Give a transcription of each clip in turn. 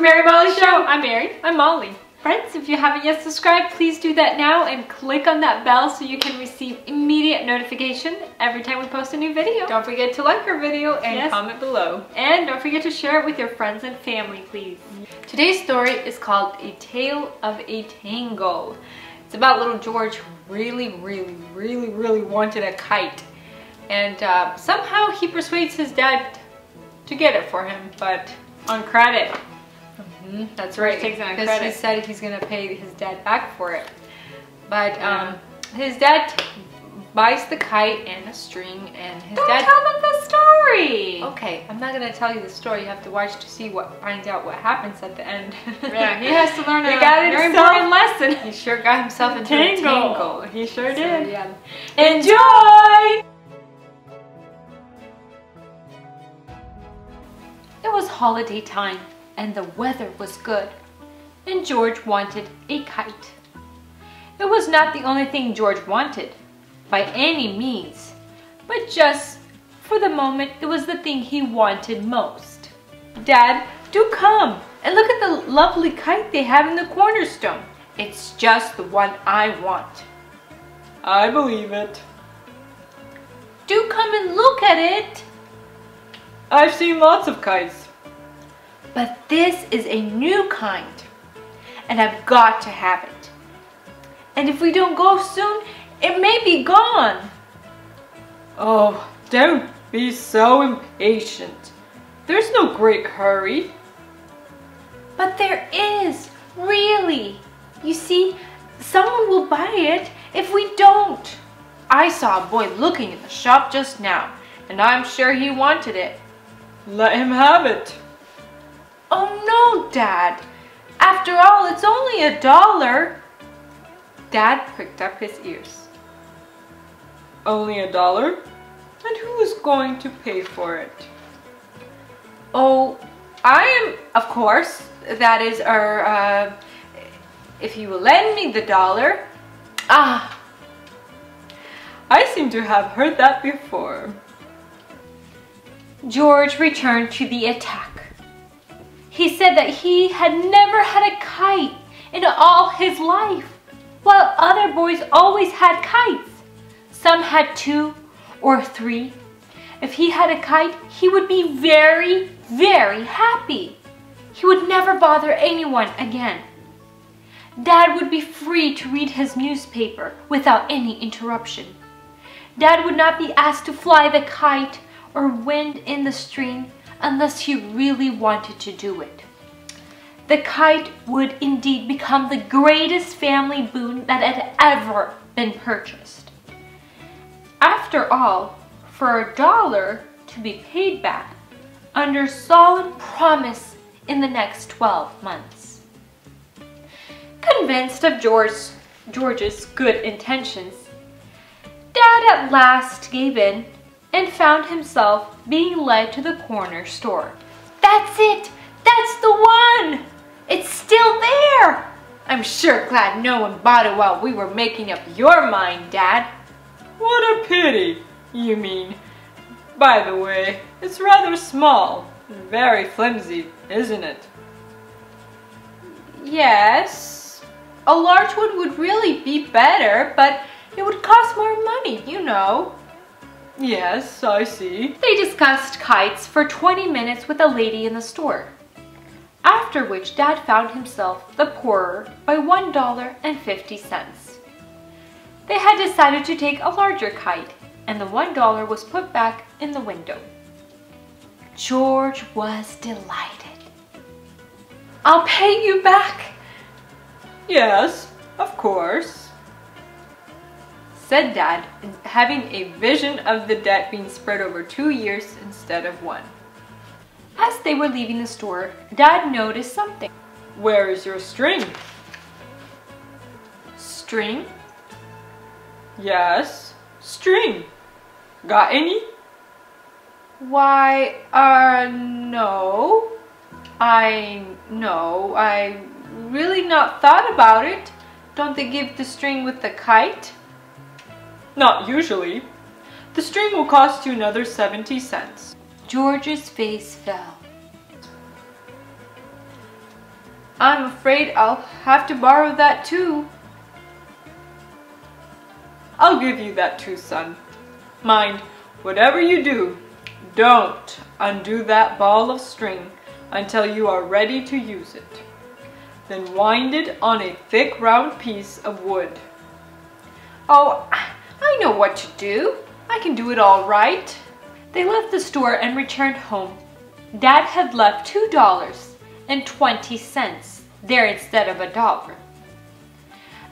Mary Molly Show. I'm Mary. I'm Molly. Friends, if you haven't yet subscribed, please do that now and click on that bell so you can receive immediate notification every time we post a new video. Don't forget to like our video and comment below. And don't forget to share it with your friends and family, please. Today's story is called A Tale of a Tangle. It's about little George who really wanted a kite. And somehow he persuades his dad to get it for him, but on credit. That's right, because he said he's gonna pay his dad back for it. But his dad buys the kite and a string, and his dad. Don't tell them the story. Okay, I'm not gonna tell you the story. You have to watch to see find out what happens at the end. Yeah, he has to learn a very important lesson. He sure got himself into a tangle. He sure did. Yeah. Enjoy. It was holiday time, and the weather was good, and George wanted a kite. It was not the only thing George wanted, by any means, but just for the moment, it was the thing he wanted most. Dad, do come and look at the lovely kite they have in the cornerstone. It's just the one I want. I believe it. Do come and look at it. I've seen lots of kites. But this is a new kind, and I've got to have it. And if we don't go soon, it may be gone. Oh, don't be so impatient. There's no great hurry. But there is, really. You see, someone will buy it if we don't. I saw a boy looking in the shop just now, and I'm sure he wanted it. Let him have it. Oh no, Dad. After all, it's only $1. Dad pricked up his ears. Only $1? And who is going to pay for it? Oh, I am, of course. That is our, if you will lend me the $1. Ah. I seem to have heard that before. George returned to the attack. He said that he had never had a kite in all his life, while other boys always had kites. Some had 2 or 3. If he had a kite, he would be very happy. He would never bother anyone again. Dad would be free to read his newspaper without any interruption. Dad would not be asked to fly the kite or wind in the string unless he really wanted to do it. The kite would indeed become the greatest family boon that had ever been purchased. After all, for $1 to be paid back under solemn promise in the next 12 months. Convinced of George's good intentions, Dad at last gave in and found himself being led to the corner store. That's it! That's the one! It's still there! I'm sure glad no one bought it while we were making up your mind, Dad. What a pity, you mean. By the way, it's rather small and very flimsy, isn't it? Yes. A large one would really be better, but it would cost more money, you know. Yes, I see. They discussed kites for 20 minutes with a lady in the store, after which Dad found himself the poorer by $1.50. They had decided to take a larger kite, and the $1 was put back in the window. George was delighted. I'll pay you back. Yes, of course, said Dad, having a vision of the debt being spread over 2 years instead of 1. As they were leaving the store, Dad noticed something. Where is your string? String? Yes, string. Got any? Why, no. I really not thought about it. Don't they give the string with the kite? Not usually. The string will cost you another 70 cents. George's face fell. I'm afraid I'll have to borrow that too. I'll give you that too, son. Mind, whatever you do, don't undo that ball of string until you are ready to use it. Then wind it on a thick round piece of wood. Oh, I know what to do. I can do it all right. They left the store and returned home. Dad had left $2.20 there instead of $1.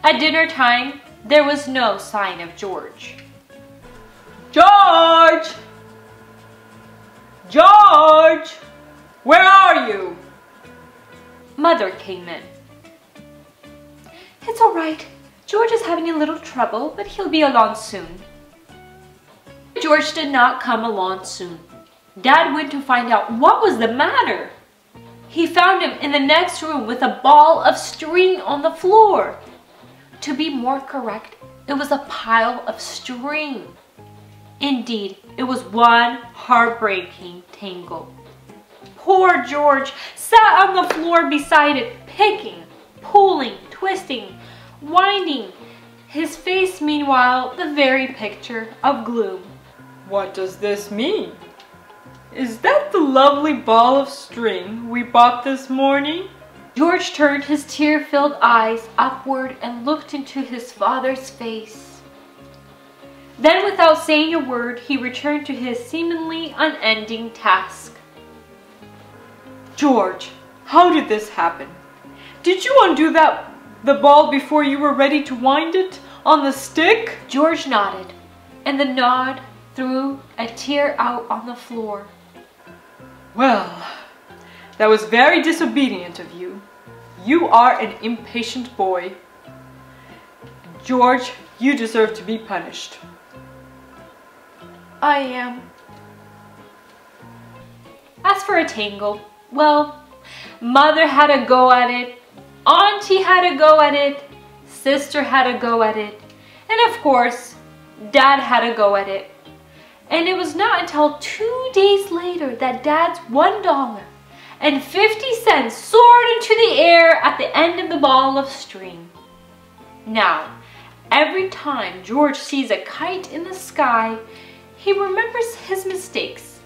At dinner time, there was no sign of George. George! George! Where are you? Mother came in. It's all right. George is having a little trouble, but he'll be along soon. George did not come along soon. Dad went to find out what was the matter. He found him in the next room with a ball of string on the floor. To be more correct, it was a pile of string. Indeed, it was one heartbreaking tangle. Poor George sat on the floor beside it, picking, pulling, twisting, winding, his face meanwhile the very picture of gloom. What does this mean? Is that the lovely ball of string we bought this morning? George turned his tear-filled eyes upward and looked into his father's face. Then, without saying a word, he returned to his seemingly unending task. George, how did this happen? Did you undo the ball before you were ready to wind it on the stick? George nodded, and the nod threw a tear out on the floor. Well, that was very disobedient of you. You are an impatient boy. George, you deserve to be punished. I am. As for a tangle, well, Mother had a go at it, Auntie had a go at it, Sister had a go at it, and of course, Dad had a go at it. And it was not until 2 days later that Dad's $1.50 soared into the air at the end of the ball of string. Now, every time George sees a kite in the sky, he remembers his mistakes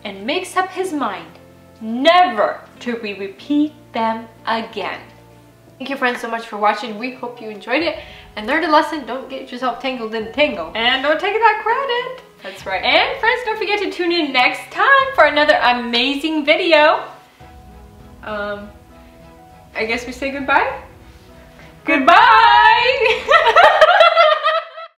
and makes up his mind never to repeat them again. Thank you, friends, so much for watching. We hope you enjoyed it and learned a lesson. Don't get yourself tangled in the tangle. And don't take that credit. That's right. And friends, don't forget to tune in next time for another amazing video. I guess we say goodbye? Goodbye!